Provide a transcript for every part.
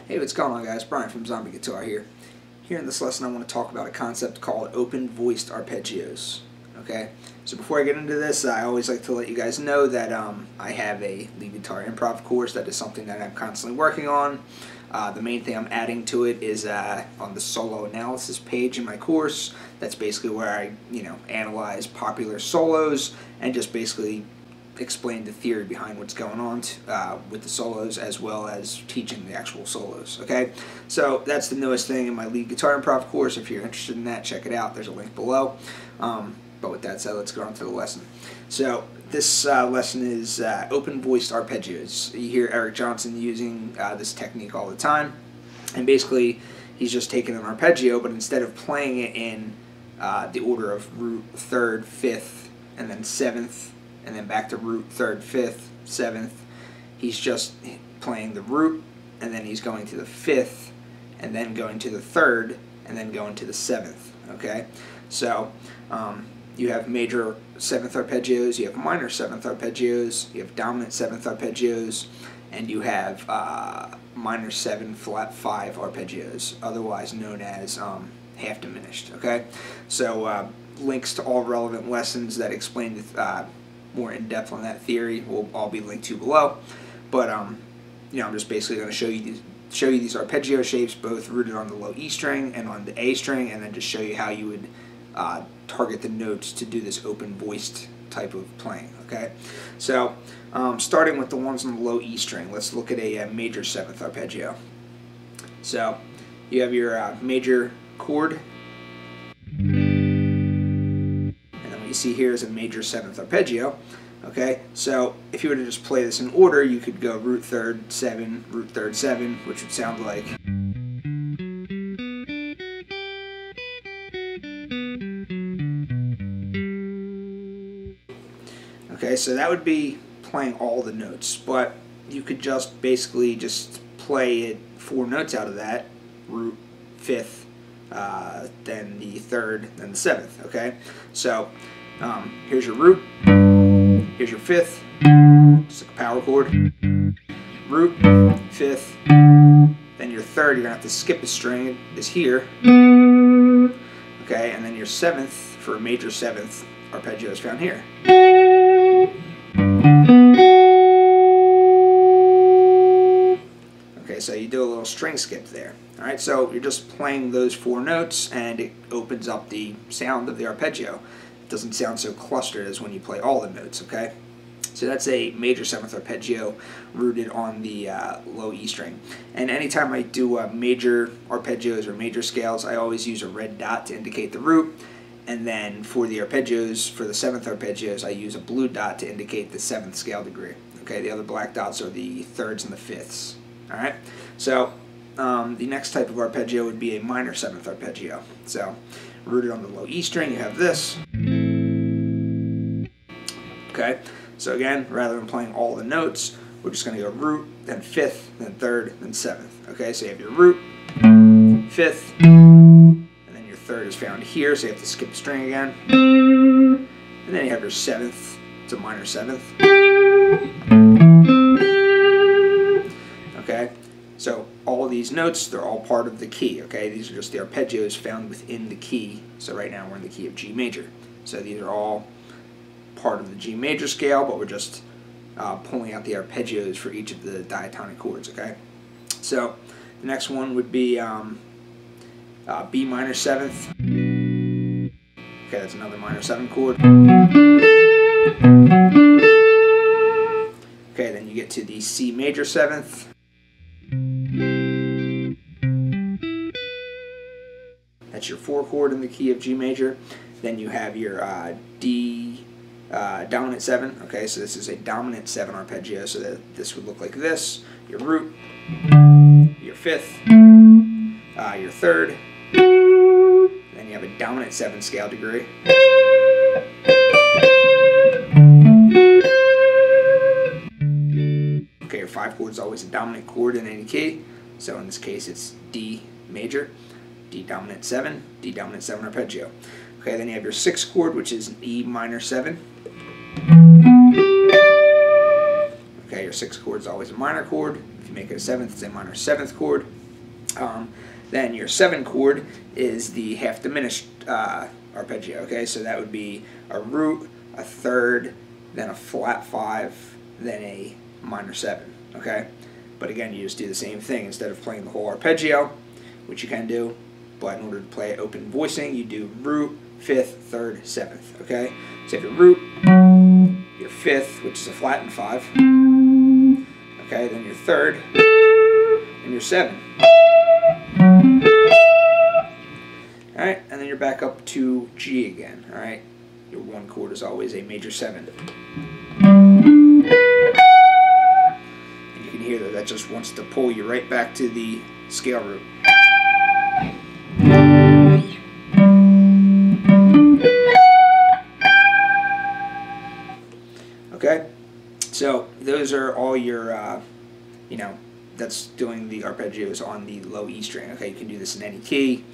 Hey, what's going on, guys? Brian from Zombie Guitar here. Here in this lesson I want to talk about a concept called open-voiced arpeggios. Okay, so before I get into this, I always like to let you guys know that I have a lead guitar improv course. That is something that I'm constantly working on. The main thing I'm adding to it is on the solo analysis page in my course. That's basically where I, analyze popular solos and just basically explain the theory behind what's going on with the solos, as well as teaching the actual solos. Okay, so that's the newest thing in my lead guitar improv course. If you're interested in that, check it out. There's a link below. But with that said, let's go on to the lesson. So this lesson is open-voiced arpeggios. You hear Eric Johnson using this technique all the time, and basically he's just taking an arpeggio, but instead of playing it in the order of root, third, fifth, and then seventh, and then back to root, third, fifth, seventh, he's just playing the root, and then he's going to the fifth, and then going to the third, and then going to the seventh. Okay, so you have major seventh arpeggios, you have minor seventh arpeggios, you have dominant seventh arpeggios, and you have minor 7 flat 5 arpeggios, otherwise known as half diminished. Okay, so links to all relevant lessons that explain more in depth on that theory will all be linked to below. But I'm just basically going to show you these arpeggio shapes, both rooted on the low E string and on the A string, and then just show you how you would target the notes to do this open-voiced type of playing. Okay, so starting with the ones on the low E string, let's look at a major seventh arpeggio. So you have your major chord, and then what you see here is a major seventh arpeggio. Okay, so if you were to just play this in order, you could go root third 7, root third 7, which would sound like. Okay, so that would be playing all the notes, but you could just basically just play it 4 notes out of that: root, fifth, then the third, then the seventh. Okay, so here's your root, here's your fifth, just like a power chord, root, fifth, then your third, you're gonna have to skip a string, is here. Okay, and then your seventh for a major seventh arpeggio is found here. Okay, so you do a little string skip there. Alright, so you're just playing those 4 notes, and it opens up the sound of the arpeggio. It doesn't sound so clustered as when you play all the notes. Okay, so that's a major seventh arpeggio rooted on the low E string. And anytime I do major arpeggios or major scales, I always use a red dot to indicate the root. And then for the arpeggios, for the seventh arpeggios, I use a blue dot to indicate the 7th scale degree. Okay, the other black dots are the thirds and the fifths. Alright, so the next type of arpeggio would be a minor seventh arpeggio. So rooted on the low E string, you have this. Okay, so again, rather than playing all the notes, we're just going to go root, then fifth, then third, then seventh. Okay, so you have your root, fifth, third is found here, so you have to skip the string again, and then you have your seventh, it's a minor seventh, these notes, they're all part of the key, okay? These are just the arpeggios found within the key. So right now we're in the key of G major. So these are all part of the G major scale, but we're just pulling out the arpeggios for each of the diatonic chords, okay? So the next one would be B minor 7th. Okay, that's another minor 7 chord. Okay, then you get to the C major 7th. That's your 4 chord in the key of G major. Then you have your D dominant 7. Okay, so this is a dominant 7 arpeggio, so that this would look like this. Your root, your 5th, your 3rd, then you have a dominant 7 scale degree. Okay, your 5 chord is always a dominant chord in any key, so in this case it's D major, D dominant 7, D dominant 7 arpeggio. Okay, then you have your 6th chord, which is an E minor 7. Okay, your 6th chord is always a minor chord. If you make it a 7th, it's a minor 7th chord. Then your 7 chord is the half diminished arpeggio. Okay, so that would be a root, a 3rd, then a flat 5, then a minor 7. Okay, but again, you just do the same thing. Instead of playing the whole arpeggio, which you can do, but in order to play it open voicing, you do root, 5th, 3rd, 7th. Okay, so you have your root, your 5th, which is a flattened 5. Okay, then your 3rd, and your 7. Alright, and then you're back up to G again. Alright, your 1 chord is always a major 7. And you can hear that just wants to pull you right back to the scale root. Okay, so those are all your, that's doing the arpeggios on the low E string. Okay, you can do this in any key.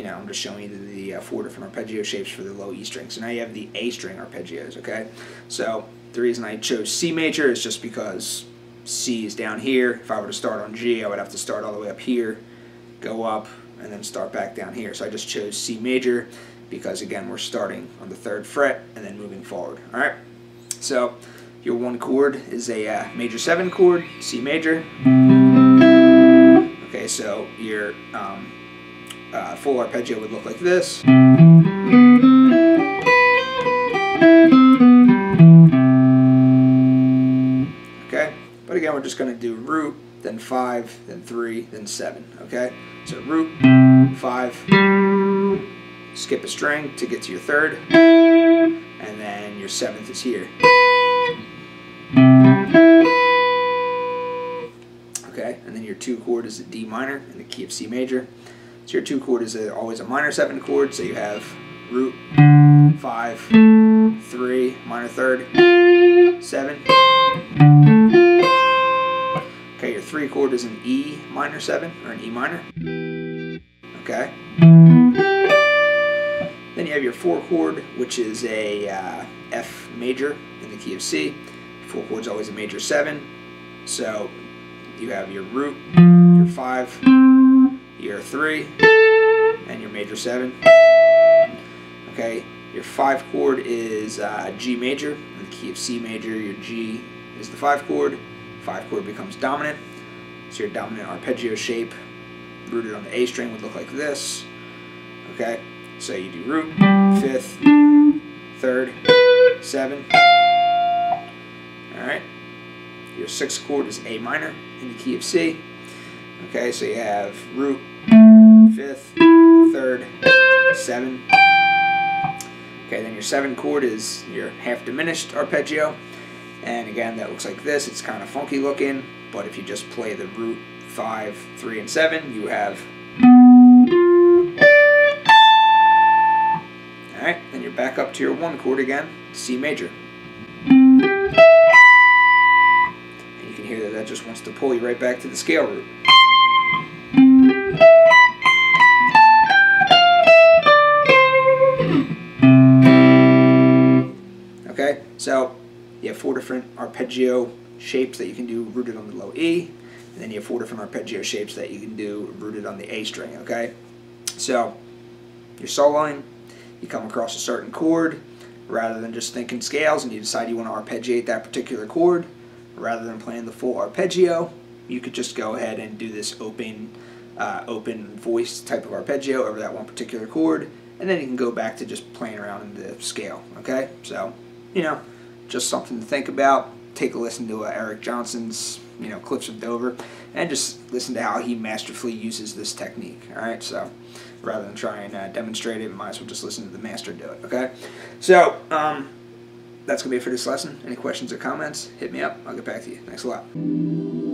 I'm just showing you the 4 different arpeggio shapes for the low E string. So now you have the A string arpeggios, okay? So the reason I chose C major is just because C is down here. If I were to start on G, I would have to start all the way up here, go up, and then start back down here. So I just chose C major because, again, we're starting on the 3rd fret and then moving forward, all right? So your 1 chord is a major 7 chord, C major. Okay, so your full arpeggio would look like this. Okay, but again, we're just going to do root, then 5, then 3, then 7. Okay, so root, 5, skip a string to get to your 3rd, and then your 7th is here. Okay, and then your 2 chord is a D minor in the key of C major. So your 2 chord is always a minor 7 chord, so you have root, 5, 3, minor 3rd, 7. Okay, your 3 chord is an E minor 7, or an E minor. Okay. Then you have your 4 chord, which is a F major in the key of C. 4 chord is always a major 7, so you have your root, your 5, your 3, and your major 7. Okay, your 5 chord is G major in the key of C major. Your G is the 5 chord. 5 chord becomes dominant. So your dominant arpeggio shape rooted on the A string would look like this. Okay, so you do root, 5th, 3rd, 7. Alright, your 6th chord is A minor in the key of C. Okay, so you have root, 5th, 3rd, 7. Okay, then your 7 chord is your half diminished arpeggio. And again, that looks like this. It's kind of funky looking, but if you just play the root, 5, 3, and 7, you have. Alright, then you're back up to your 1 chord again, C major. And you can hear that just wants to pull you right back to the scale root. Okay, so you have 4 different arpeggio shapes that you can do rooted on the low E. And then you have 4 different arpeggio shapes that you can do rooted on the A string, okay? So you're soloing, you come across a certain chord, rather than just thinking scales and you decide you want to arpeggiate that particular chord, rather than playing the full arpeggio, you could just go ahead and do this open voice type of arpeggio over that one particular chord, and then you can go back to just playing around in the scale, okay? So, you know, just something to think about. Take a listen to Eric Johnson's, Cliffs of Dover, and just listen to how he masterfully uses this technique, alright? So, rather than try and demonstrate it, might as well just listen to the master do it, okay? So, that's going to be it for this lesson. Any questions or comments, hit me up. I'll get back to you. Thanks a lot.